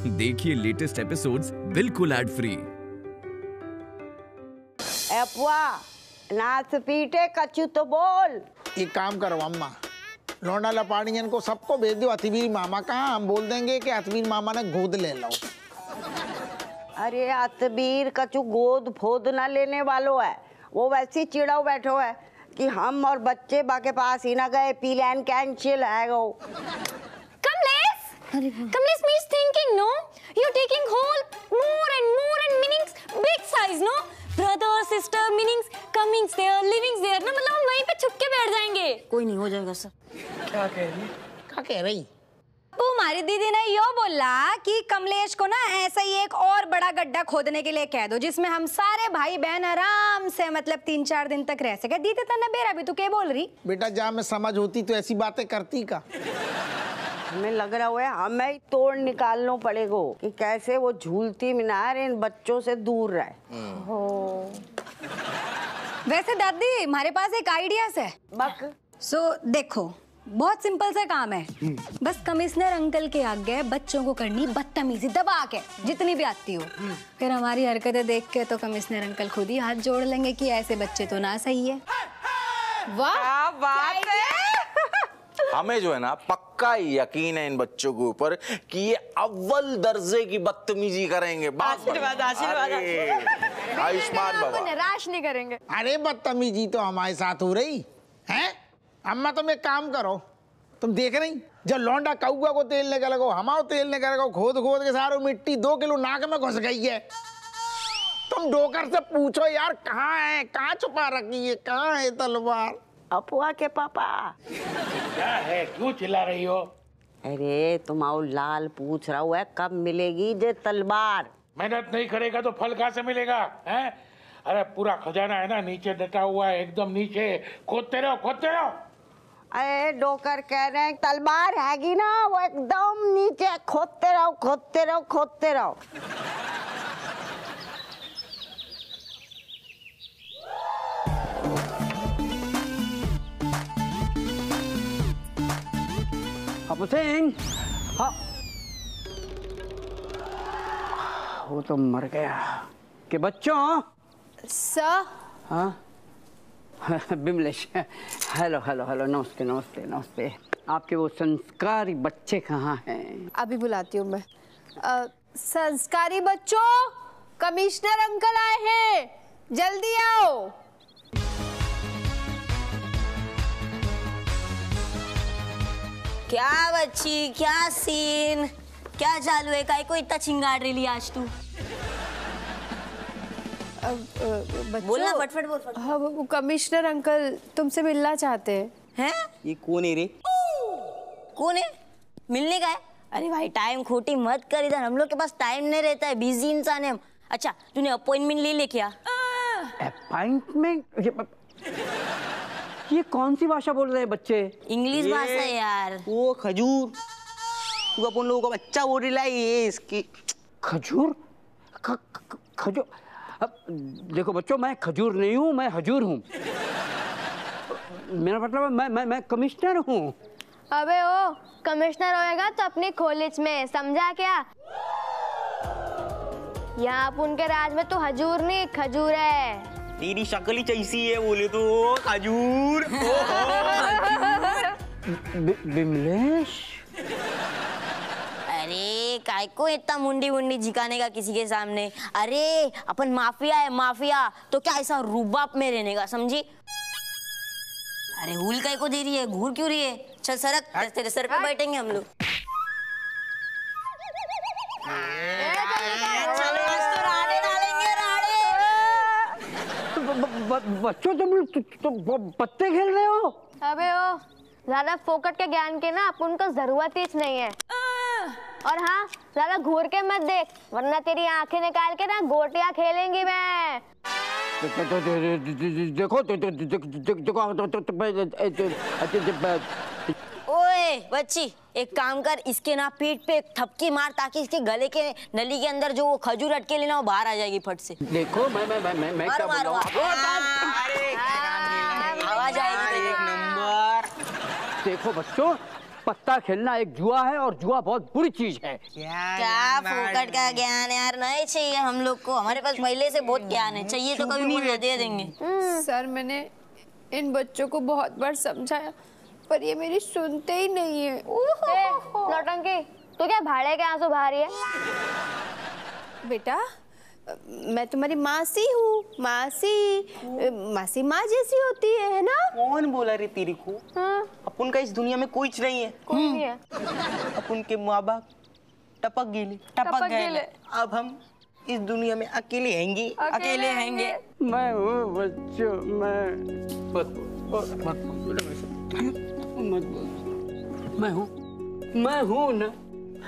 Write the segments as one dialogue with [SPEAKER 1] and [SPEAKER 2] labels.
[SPEAKER 1] देखिए latest episodes बिल्कुल ad free.
[SPEAKER 2] अपुआ नाच पीटे कच्चू तो बोल।
[SPEAKER 3] एक काम करो अम्मा, लौंडा लपाड़ियन को सबको भेज दो अतवीर मामा कहाँ, हम बोल देंगे कि अतवीर मामा ने गोद ले लो।
[SPEAKER 2] अरे अतवीर कच्चू गोद फोद ना लेने वालों है, वो वैसी चिड़ा बैठो है कि हम और बच्चे बाके पास ही ना गए, प्लान कैंसिल है वो।
[SPEAKER 4] Kamlesh means thinking, no? You're taking whole more and meanings, big size, no? Brother, sister, meanings, comings there, livings there, ना मतलब हम वहीं पे छुप के बैठ जाएंगे। कोई नहीं हो जाएगा सर।
[SPEAKER 3] क्या कह रही? क्या कह रही?
[SPEAKER 4] वो हमारी दीदी ने यो बोला कि कमलेश को ना ऐसा ही एक और बड़ा गड्ढा खोदने के लिए कह दो जिसमें हम सारे भाई बहन आराम से मतलब 3-4 दिन तक रह सके। दीदी तना बेरा भी तू क्या बोल रही?
[SPEAKER 3] बेटा जहाँ में समझ होती तो ऐसी बातें करती का।
[SPEAKER 2] हमें लग रहा है हमें ही तोड़ निकालना पड़ेगा कि कैसे वो झूलती मीनार इन बच्चों से दूर रहे। हो
[SPEAKER 4] वैसे दादी हमारे पास एक आइडिया है।
[SPEAKER 2] बक
[SPEAKER 4] देखो बहुत सिंपल सा काम है, बस कमिश्नर अंकल के आगे बच्चों को करनी बदतमीजी दबा के जितनी भी आती हो, फिर हमारी हरकतें देख के तो कमिश्नर अंकल खुद ही हाथ जोड़ लेंगे कि ऐसे बच्चे तो ना सही है।
[SPEAKER 2] वाह बात है।
[SPEAKER 5] हमें जो है ना पक्का यकीन है इन बच्चों के ऊपर कि ये अव्वल दर्जे की बदतमीजी करेंगे।
[SPEAKER 2] आशीर्वाद आशीर्वाद
[SPEAKER 5] आयुष्मान बाबा
[SPEAKER 4] निराश नहीं करेंगे।
[SPEAKER 3] अरे बदतमीजी तो हमारे साथ हो रही है। अम्मा तुम एक काम करो, तुम देख रही जब लौंडा कौआ को तेल लेकर लगो, हमाओ तेल लेकर लगो, खोद खोद के सारो मिट्टी 2 किलो नाक में घुस गई है। तुम डोकर से पूछो यार कहाँ है, कहाँ छुपा रखी है, कहाँ है तलवार?
[SPEAKER 2] अपुआ के पापा।
[SPEAKER 6] क्या है, क्यों चिल्ला रही हो?
[SPEAKER 2] अरे तुम्हारा लाल पूछ रहा है कब मिलेगी ये तलवार।
[SPEAKER 6] मेहनत नहीं करेगा तो फल कहाँ से मिलेगा? हैं? अरे पूरा खजाना है ना नीचे डटा हुआ है, एकदम नीचे। खोदते रहो खोदते रहो।
[SPEAKER 2] अरे डोकर कह रहे हैं तलवार हैगी ना वो एकदम नीचे, खोदते रहो खोदते रहो खोदते रहो।
[SPEAKER 7] हुसैन, हाँ वो तो मर गया कि बच्चों।
[SPEAKER 4] सर।
[SPEAKER 7] हाँ बिमलेश, हेलो हेलो हेलो, नमस्ते नमस्ते नमस्ते। आपके वो संस्कारी बच्चे कहाँ हैं?
[SPEAKER 4] अभी बुलाती हूँ मैं। संस्कारी बच्चों, कमिश्नर अंकल आए हैं, जल्दी आओ।
[SPEAKER 8] क्या बच्ची, क्या सीन, क्या चालू है? काय को इतना चिंगाड़ रही आज तू? बोलना फटफट बोल।
[SPEAKER 4] हाँ वो कमिश्नर अंकल तुमसे मिलना चाहते हैं।
[SPEAKER 8] हैं?
[SPEAKER 7] ये कौन है रे?
[SPEAKER 8] कौन है? मिलने का है? अरे भाई टाइम खोटी मत कर, इधर हम लोग के पास टाइम नहीं रहता है, बिजी इंसान है हम। अच्छा तूने अपॉइंटमेंट ले ले क्या?
[SPEAKER 7] अपॉइंटमेंट? ये कौन सी भाषा बोल रहे हैं बच्चे?
[SPEAKER 8] इंग्लिश भाषा है यार।
[SPEAKER 7] वो खजूर, तू अपन लोगों का बच्चा बोल रहा है ये इसकी खजूर। खजूर? अब देखो बच्चों, मैं खजूर नहीं हूँ, मैं हजूर हूँ। मेरा मतलब मैं कमिश्नर हूँ।
[SPEAKER 4] अबे ओ कमिश्नर होएगा तो अपनी कॉलेज में, समझा क्या? यहाँ आप उनके राज में तो हजूर नहीं खजूर है।
[SPEAKER 7] तेरी शक्ल ही कैसी है बोले तो खजूर। बिमलेश,
[SPEAKER 8] अरे काय को इतना मुंडी मुंडी झिकाने का किसी के सामने? अरे अपन माफिया है, माफिया तो क्या ऐसा रुबाब में रहने का, समझी? अरे हुल काय को दे रही है, घूर क्यों रही है? चल सरक, तेरे सर पे बैठेंगे हम लोग।
[SPEAKER 7] बच्चों तुम पत्ते खेल रहे हो?
[SPEAKER 4] अबे ओ ज्यादा फोकट के ज्ञान के ना अपन को जरूरत ही नहीं है। और हाँ ज्यादा घूर के मत देख, वरना तेरी आंखें निकाल के ना गोटियां खेलेंगी मैं।
[SPEAKER 7] देखो
[SPEAKER 8] ओए बच्ची, एक काम कर, इसके ना पीठ पे एक थपकी मार ताकि इसके गले के नली के अंदर जो वो खजूर अटके लेना वो बाहर आ जाएगी फट से।
[SPEAKER 7] देखो मैं क्या बोल रहा हूँ।
[SPEAKER 8] आवाज आएगी।
[SPEAKER 7] एक नंबर। देखो बच्चों, पत्ता खेलना एक जुआ है और जुआ बहुत बुरी चीज है।
[SPEAKER 8] क्या फोकट का ज्ञान यार, नहीं चाहिए हम लोग को, हमारे पास पहले से बहुत ज्ञान है, चाहिए तो कभी बोलना दे देंगे।
[SPEAKER 9] सर मैंने इन बच्चों को बहुत बार समझाया पर ये मेरी सुनते ही नहीं है।
[SPEAKER 10] नौटंकी, तू क्या भाड़े के आंसू बहा रही है?
[SPEAKER 9] बेटा मैं तुम्हारी मासी हूँ, मासी माँ जैसी होती है ना?
[SPEAKER 11] कौन बोला रे तेरी को? अपन का इस दुनिया में कोई नहीं है,
[SPEAKER 10] कोई नहीं है।
[SPEAKER 11] अपन के माँ बाप टपक गए, अब हम इस दुनिया में अकेले हैंगे।
[SPEAKER 7] मैं हूँ बच्चों, मैं हूँ ना,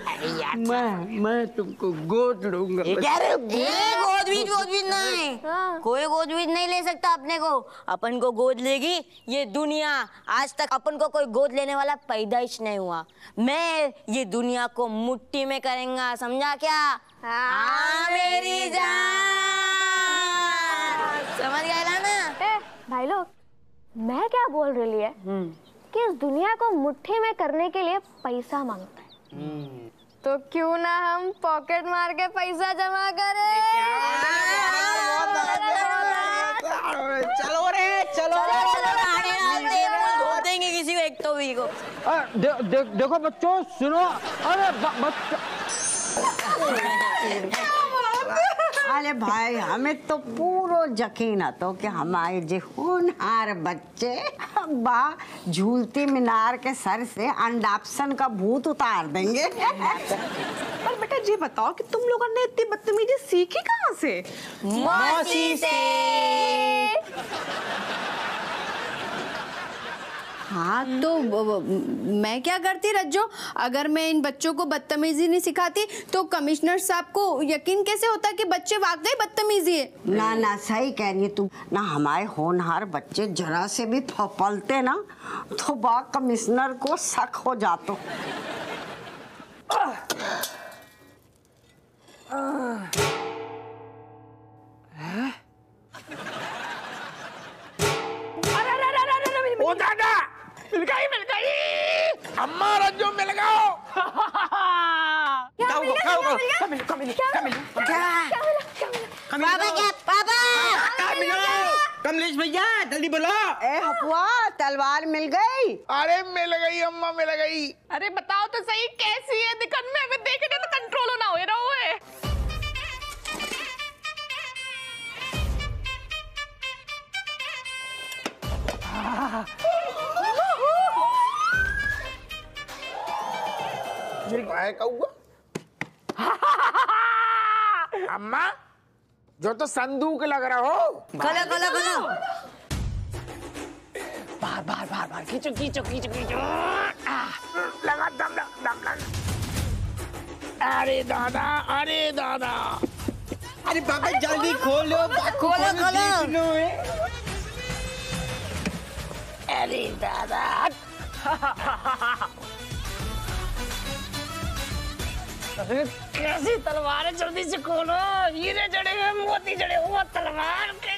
[SPEAKER 7] मैं तुमको गोद लूंगा।
[SPEAKER 8] गोद भी नहीं, कोई गोद भी नहीं ले सकता अपने को, अपन को गोद लेगी ये दुनिया। आज तक अपन को कोई गोद लेने वाला पैदाइश नहीं हुआ। मैं ये दुनिया को मुट्ठी में करेंगा, समझा क्या? हाँ मेरी जान, समझ गया ना?
[SPEAKER 10] भाई लोग, मैं क्या बोल रही है कि इस दुनिया को मुट्ठी में करने के लिए पैसा मांगता है, तो क्यों ना हम पॉकेट मार के पैसा जमा करें?
[SPEAKER 11] चलो रे, चलो
[SPEAKER 8] धो देंगे किसी को, एक तो भी को।
[SPEAKER 7] देखो बच्चों सुनो, अरे
[SPEAKER 2] अरे भाई हमें तो पूरा यकीन तो कि हमारे जो होनहार बच्चे बा झूलती मीनार के सर से अडॉप्शन का भूत उतार देंगे।
[SPEAKER 9] पर बेटा ये बताओ कि तुम लोगों ने इतनी बदतमीजी सीखी कहाँ से?
[SPEAKER 8] मौसी से।
[SPEAKER 9] हाँ तो मैं क्या करती रज्जो, अगर मैं इन बच्चों को बदतमीजी नहीं सिखाती तो कमिश्नर साहब को यकीन कैसे होता कि बच्चे वाकई बदतमीजी है?
[SPEAKER 2] ना सही कह रही है तू ना, हमारे होनहार बच्चे जरा से भी फपलते ना तो बा कमिश्नर को शक हो जातो।
[SPEAKER 3] ओ दादा, मिल गई अम्मा, रज्जो मिल गओ।
[SPEAKER 11] कमलेश भैया जल्दी बोलो।
[SPEAKER 2] ए हपुआ, तलवार मिल गई?
[SPEAKER 3] अरे मिल गई अम्मा, मिल गई।
[SPEAKER 9] अरे बताओ तो सही कैसी है, दिखन में अगर देखे तो कंट्रोल ना हो रहा है।
[SPEAKER 3] अम्मा जो तो संदूक लग रहा हो।
[SPEAKER 8] खोलो।
[SPEAKER 3] बार खींचो। लगा दम लगा। अरे दादा।
[SPEAKER 11] अरे बाबा जल्दी खोलो।
[SPEAKER 3] अरे दादा। कैसी तलवार है, जल्दी से खोलो। हीरे जड़े हुए, मोती जड़े हुए, तलवार के।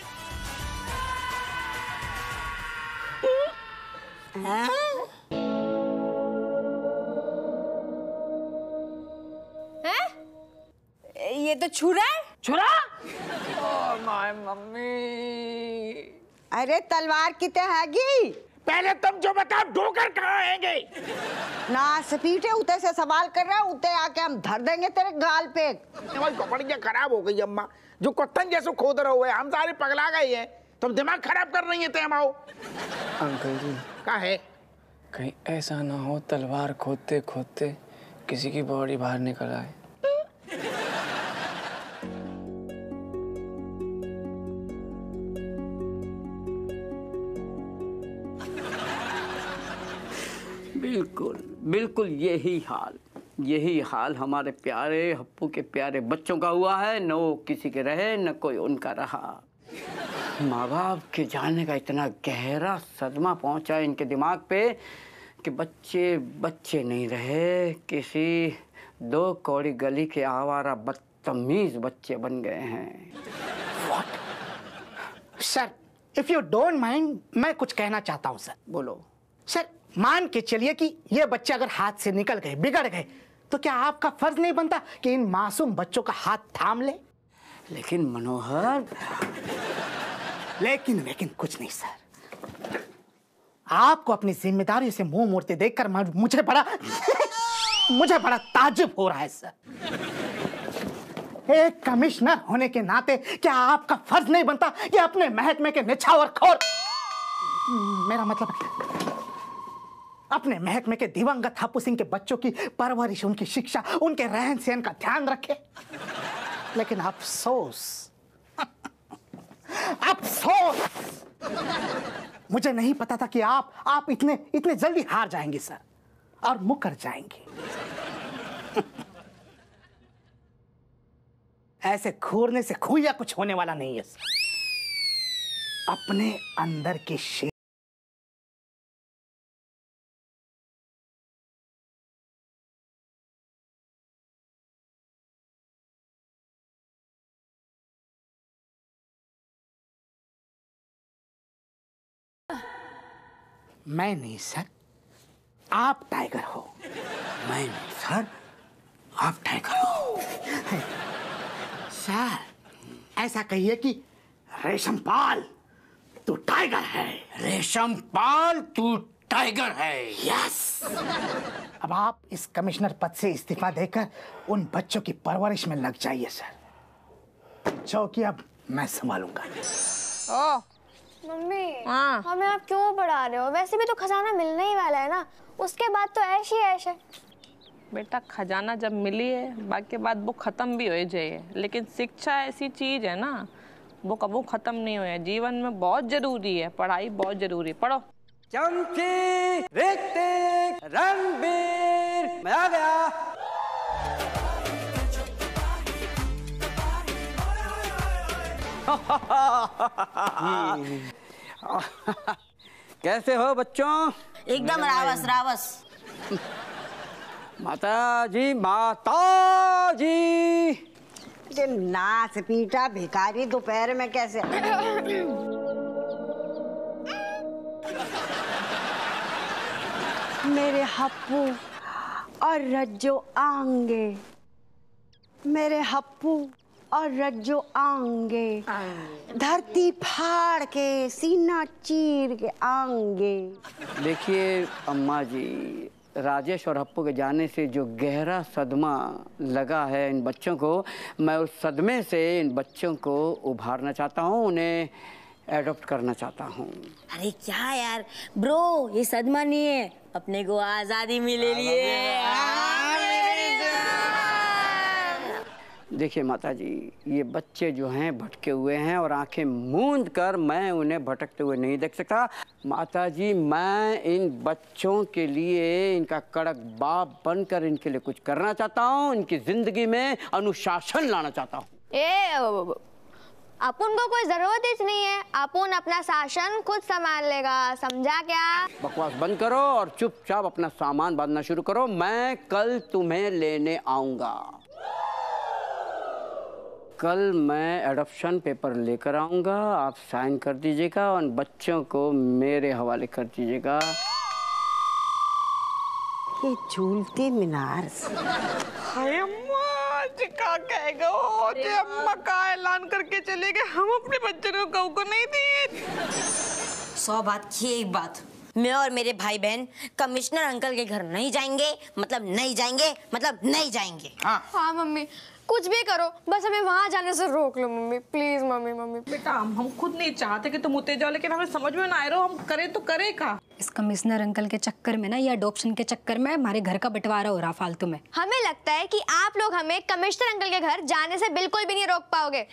[SPEAKER 9] ये तो छुरा है।
[SPEAKER 3] छुरा?
[SPEAKER 7] Oh my mummy.
[SPEAKER 2] अरे तलवार कितने हैगी?
[SPEAKER 3] पहले तुम जो बताओ, डोकर कहाँ हैंगे?
[SPEAKER 2] ना स्पीटे उते से सवाल कर रहा, उते आके हम धर देंगे तेरे गाल पे।
[SPEAKER 3] कपड़ियाँ खराब हो गई अम्मा, जो कुत्तन जैसे खोद रहे हुए, हम सारे पगला गए हैं। तुम दिमाग खराब कर रही है ते हम आओ।
[SPEAKER 12] अंकल जी
[SPEAKER 3] क्या है?
[SPEAKER 12] कहीं ऐसा ना हो तलवार खोदते खोदते किसी की बॉडी बाहर निकल आए।
[SPEAKER 7] बिल्कुल यही हाल हमारे प्यारे हप्पू के प्यारे बच्चों का हुआ है। न वो किसी के रहे न कोई उनका रहा। माँ बाप के जाने का इतना गहरा सदमा पहुंचा इनके दिमाग पे कि बच्चे नहीं रहे, किसी दो कौड़ी गली के आवारा बदतमीज बच्चे बन गए हैं।
[SPEAKER 3] Sir, if you don't mind, मैं कुछ कहना चाहता हूँ सर।
[SPEAKER 7] बोलो।
[SPEAKER 3] सर,
[SPEAKER 13] मान के चलिए कि ये बच्चे अगर हाथ से निकल गए, बिगड़ गए, तो क्या आपका फर्ज नहीं बनता कि इन मासूम बच्चों का हाथ थाम ले?
[SPEAKER 7] लेकिन मनोहर,
[SPEAKER 13] लेकिन कुछ नहीं सर। आपको अपनी जिम्मेदारियों से मुंह मोड़ते देखकर मुझे बड़ा ताज्जुब हो रहा है सर। एक कमिश्नर होने के नाते क्या आपका फर्ज नहीं बनता कि अपने महकमे के निछावर खोर, मेरा मतलब अपने महकमे के दिवंगत हापू सिंह के बच्चों की परवरिश, उनकी शिक्षा, उनके रहन सहन का ध्यान रखे? लेकिन अफसोस मुझे नहीं पता था कि आप इतने जल्दी हार जाएंगे सर, और मुकर जाएंगे। ऐसे घूरने से खुया कुछ होने वाला नहीं है सर। अपने अंदर के शेर मैं नहीं सर, आप टाइगर हो।
[SPEAKER 7] मैं नहीं सर, आप टाइगर हो।
[SPEAKER 13] सर ऐसा कहिए कि रेशमपाल तू टाइगर है।
[SPEAKER 7] रेशमपाल तू टाइगर है।
[SPEAKER 13] यस। अब आप इस कमिश्नर पद से इस्तीफा देकर उन बच्चों की परवरिश में लग जाइए सर, जो कि अब मैं संभालूंगा।
[SPEAKER 10] ओह मम्मी, हमें आप क्यों पढ़ा रहे हो? वैसे भी तो खजाना मिलने ही वाला है ना, उसके बाद तो ऐश ही ऐश है।
[SPEAKER 14] बेटा खजाना जब मिली है, बाकी बात वो खत्म भी हो जाए, लेकिन शिक्षा ऐसी चीज है ना, वो कबू खत्म नहीं हुआ। जीवन में बहुत जरूरी है, पढ़ाई बहुत जरूरी। पढ़ो।
[SPEAKER 7] चमकी, ऋतिक, रणबीर, मैं आ गया। कैसे हो बच्चों?
[SPEAKER 8] एकदम रावस रावस।
[SPEAKER 7] माता जी,
[SPEAKER 2] नाच पीटा भिखारी दोपहर में कैसे? मेरे हप्पू और रज्जो आंगे, मेरे हप्पू और रज्जो आंगे, धरती फाड़ के सीना चीर के आंगे।
[SPEAKER 7] देखिए अम्मा जी, राजेश और हप्पू के जाने से जो गहरा सदमा लगा है इन बच्चों को, मैं उस सदमे से इन बच्चों को उभारना चाहता हूँ, उन्हें एडॉप्ट करना चाहता हूँ।
[SPEAKER 8] अरे क्या यार ब्रो, ये सदमा नहीं है, अपने को आजादी मिले लिए।
[SPEAKER 7] देखिए माता जी, ये बच्चे जो हैं भटके हुए हैं और आंखें मूंद कर मैं उन्हें भटकते हुए नहीं देख सकता। माता जी, मैं इन बच्चों के लिए, इनका कड़क बाप बनकर इनके लिए कुछ करना चाहता हूँ, इनकी जिंदगी में अनुशासन लाना चाहता हूँ।
[SPEAKER 10] अपन को कोई जरूरत ही नहीं है, अपन अपना शासन खुद संभाल लेगा, समझा क्या?
[SPEAKER 7] बकवास बंद करो और चुपचाप अपना सामान बांधना शुरू करो। मैं कल तुम्हें लेने आऊंगा। कल मैं एडॉप्शन पेपर लेकर आऊंगा, आप साइन कर दीजिएगा और बच्चों को मेरे हवाले कर दीजिएगा।
[SPEAKER 2] ये झूलती मीनार
[SPEAKER 14] हाय अम्मा जी, का कहेगा वो जी, अम्मा का ऐलान करके चले गए, हम अपने बच्चों को गऊ को नहीं दिए।
[SPEAKER 8] 100 बात की एक बात, मैं और मेरे भाई बहन कमिश्नर अंकल के घर नहीं जाएंगे, मतलब नहीं जाएंगे, मतलब नहीं जाएंगे।
[SPEAKER 10] हाँ मम्मी, कुछ भी करो, बस हमें वहाँ जाने से रोक लो मम्मी, प्लीज मम्मी। मम्मी
[SPEAKER 14] बेटा, हम खुद नहीं चाहते कि तुम उते जाओ, लेकिन हमें समझ में ना आ रहा, हम करें तो करें का?
[SPEAKER 4] इस कमिश्नर अंकल के चक्कर में ना, या अडॉप्शन के चक्कर में हमारे घर का बंटवारा हो रहा फालतू में।
[SPEAKER 10] हमें लगता है कि आप लोग हमें कमिश्नर अंकल के घर जाने से बिल्कुल भी नहीं रोक पाओगे,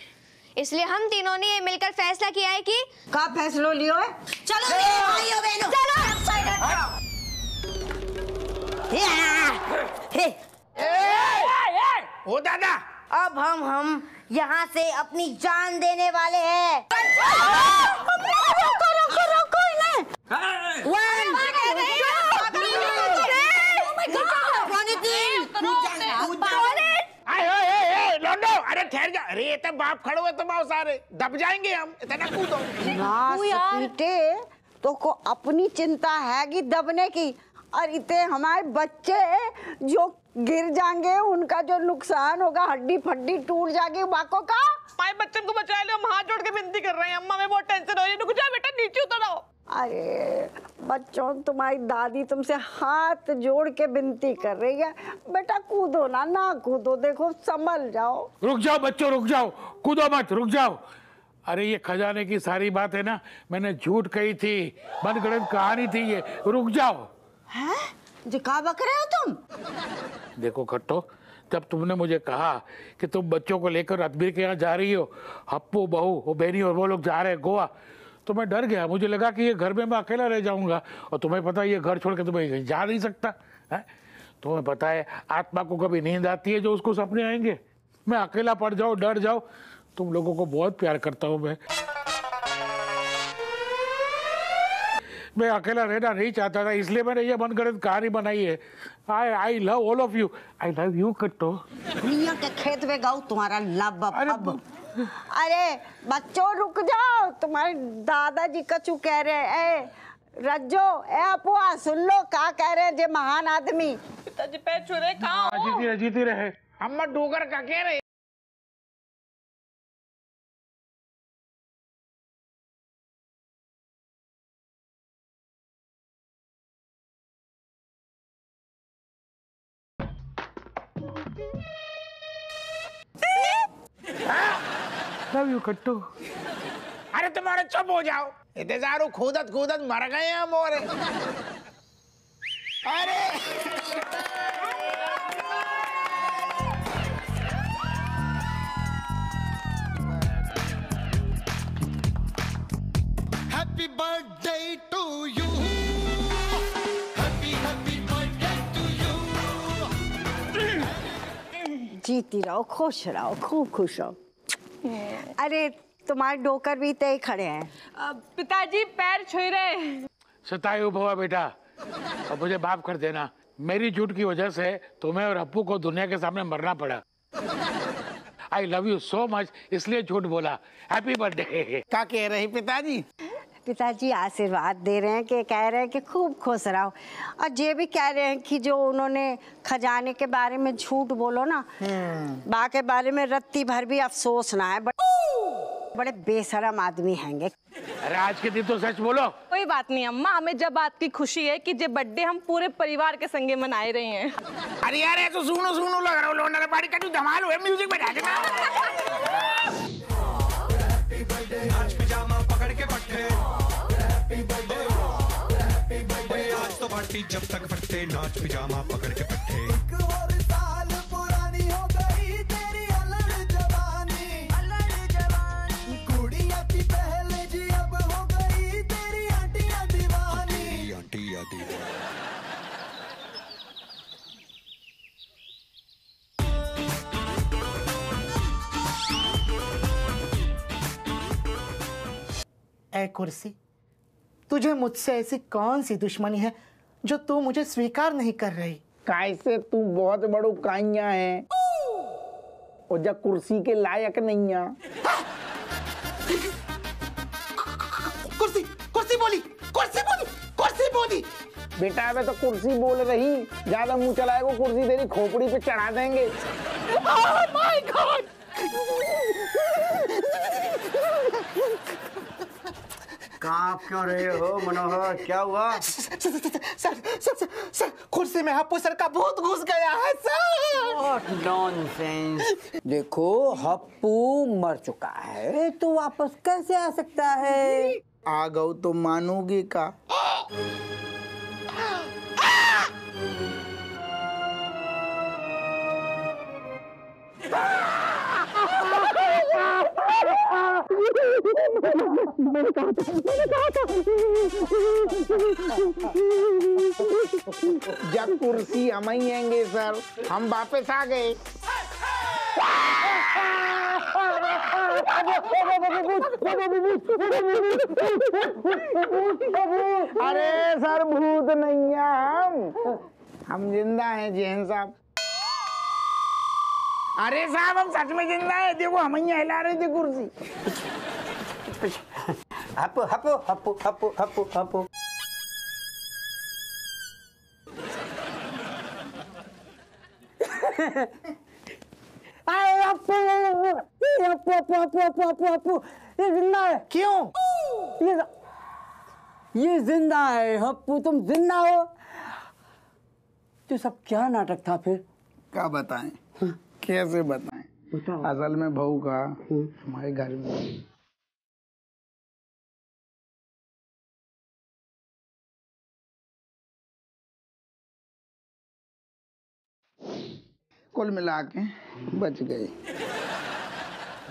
[SPEAKER 10] इसलिए हम तीनों ने ये मिलकर फैसला किया है कि
[SPEAKER 2] का फैसला लियो है?
[SPEAKER 8] चलो भाइयों बहनों, चलो।
[SPEAKER 3] ओ दादा,
[SPEAKER 8] अब हम यहाँ से अपनी जान देने वाले हैं। रोको इन्हें।
[SPEAKER 3] लौंडो, अरे ठहर जा। अरे ये तो बाप खड़ो है, तुम आओ सारे, दब जाएंगे हम, इतना कूदो।
[SPEAKER 2] नाच पीटे तो को अपनी चिंता है कि दबने की, और इतने हमारे बच्चे जो गिर जाएंगे, उनका जो नुकसान होगा, हड्डी फड्डी टूट जाएगी बाकों का।
[SPEAKER 14] हमारे बच्चों को बचा लो, हम हाथ जोड़ के विनती कर रहे हैं। अम्मा में बहुत टेंशन हो रही है, रुक जाओ बेटा, नीचे उतर आओ।
[SPEAKER 2] अरे बच्चों, तुम्हारी दादी तुमसे हाथ जोड़ के विनती कर रही है, बेटा कूदो ना कूदो, देखो संभल जाओ।
[SPEAKER 6] रुक जाओ बच्चों, रुक जाओ, कूदो मत, रुक जाओ। अरे ये खजाने की सारी बात है ना, मैंने झूठ कही थी, मनगढ़ंत कहानी थी ये, रुक जाओ।
[SPEAKER 2] हैं? जी क्या बक रहे हो तुम?
[SPEAKER 6] देखो खट्टो, जब तुमने मुझे कहा कि तुम बच्चों को लेकर रणबीर के यहाँ जा रही हो, हप्पू, बहू, वो बहनी और वो लोग जा रहे हैं गोवा, तो मैं डर गया। मुझे लगा कि ये घर में मैं अकेला रह जाऊंगा, और तुम्हें पता है ये घर छोड़ के तुम्हें जा नहीं सकता है। तुम्हें पता है आत्मा को कभी नींद आती है जो उसको सपने आएंगे। मैं अकेला पड़ जाऊं, डर जाऊं। तुम लोगों को बहुत प्यार करता हूं मैं अकेला रहना नहीं चाहता था, इसलिए मैंने ये मनगढ़ंत कहानी बनाई है। I love all of you, I love you कट्टो।
[SPEAKER 2] दुनिया के खेत में गाऊं तुम्हारा लव अब। अरे बच्चों रुक जाओ, तुम्हारे दादाजी कछु कह रहे हैं। रज्जो ए अपुआ सुन लो क्या कह रहे हैं जे महान आदमी।
[SPEAKER 14] पिताजी पैर छू रहे, कहाँ हो?
[SPEAKER 6] जीती रहे।
[SPEAKER 3] अम्मा डोगर का कह रहे।
[SPEAKER 6] लव यू कट्टू।
[SPEAKER 3] अरे तुम्हारे चुप हो जाओ, इतने सारो खोदत खोदत मर गए हम। और अरे
[SPEAKER 15] happy birthday to you, happy happy birthday to you.
[SPEAKER 2] जीती रहो, खुश रहो, खूब खुश रहो। अरे तुम्हारे डोकर भी तय खड़े हैं।
[SPEAKER 14] पिताजी पैर छू रहे।
[SPEAKER 6] सतायु भवा बेटा, अब मुझे माफ कर देना। मेरी झूठ की वजह से तुम्हें और अप्पू को दुनिया के सामने मरना पड़ा। I love you so much, इसलिए झूठ बोला। Happy birthday.
[SPEAKER 3] क्या कह रहे पिताजी?
[SPEAKER 2] पिताजी आशीर्वाद दे रहे हैं कि कह रहे हैं कि खूब खुश रहो, और ये भी कह रहे हैं कि जो उन्होंने खजाने के बारे में झूठ बोलो ना, बा के बारे में रत्ती भर भी अफसोस ना है। बड़े बेशरम आदमी हैंगे।
[SPEAKER 6] अरे आज के दिन तो सच बोलो।
[SPEAKER 14] कोई बात नहीं अम्मा, हमें जब बात की खुशी है कि जे बर्थडे हम पूरे परिवार के संगे मनाए रहे हैं।
[SPEAKER 3] अरे यार ऐसा सुनो सुनो लग रहा हो, लौंडा पार्टी का धमाल हुआ, म्यूजिक बजा देना।
[SPEAKER 15] आज पिजामा पकड़ के पट्टे, आज तो पार्टी जब तक फटते, नाच पिजामा पकड़ के पट्टे।
[SPEAKER 13] ऐ कुर्सी, तुझे मुझसे ऐसी कौन सी दुश्मनी है जो तू मुझे स्वीकार नहीं कर रही?
[SPEAKER 3] कैसे तू बहुत बड़ो काइया है और जब कुर्सी के लायक नहीं है।
[SPEAKER 13] कुर्सी कुर्सी बोली, कुर्सी बोली, कुर्सी बोली।
[SPEAKER 3] बेटा अबे तो कुर्सी बोल रही, ज्यादा मुंह चलाएगा कुर्सी तेरी खोपड़ी पे चढ़ा देंगे।
[SPEAKER 13] Oh my God!
[SPEAKER 7] कांप क्यों रहे हो मनोहर, क्या हुआ?
[SPEAKER 13] सर, कुर्सी में हप्पू सर का भूत घुस गया है सर।
[SPEAKER 7] What nonsense! देखो हप्पू मर चुका है तो वापस कैसे आ सकता है?
[SPEAKER 3] आ गओ तो मानोगे का? जब कुर्सी हम ही आएंगे सर, हम वापस आ गए। अरे सर भूत नहीं है, हम जिंदा हैं जैन साहब। अरे साहब हम सच में जिंदा है, देखो हम ही हिला रहे थे कुर्सी।
[SPEAKER 7] हप्पू हप्पू हप्पू हप्पू हप्पू हप्पू।
[SPEAKER 16] ये जिंदा है।
[SPEAKER 3] क्यों?
[SPEAKER 16] ये जिंदा है हप्पू, तुम जिंदा हो। तो सब क्या नाटक था फिर?
[SPEAKER 3] क्या बताएं? कैसे बताएं? असल में बहू का हमारे घर में कुल मिला के बच गई।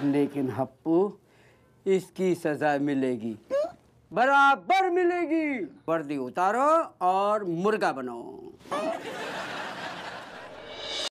[SPEAKER 16] लेकिन हप्पू इसकी सजा मिलेगी, बराबर मिलेगी। वर्दी उतारो और मुर्गा बनो।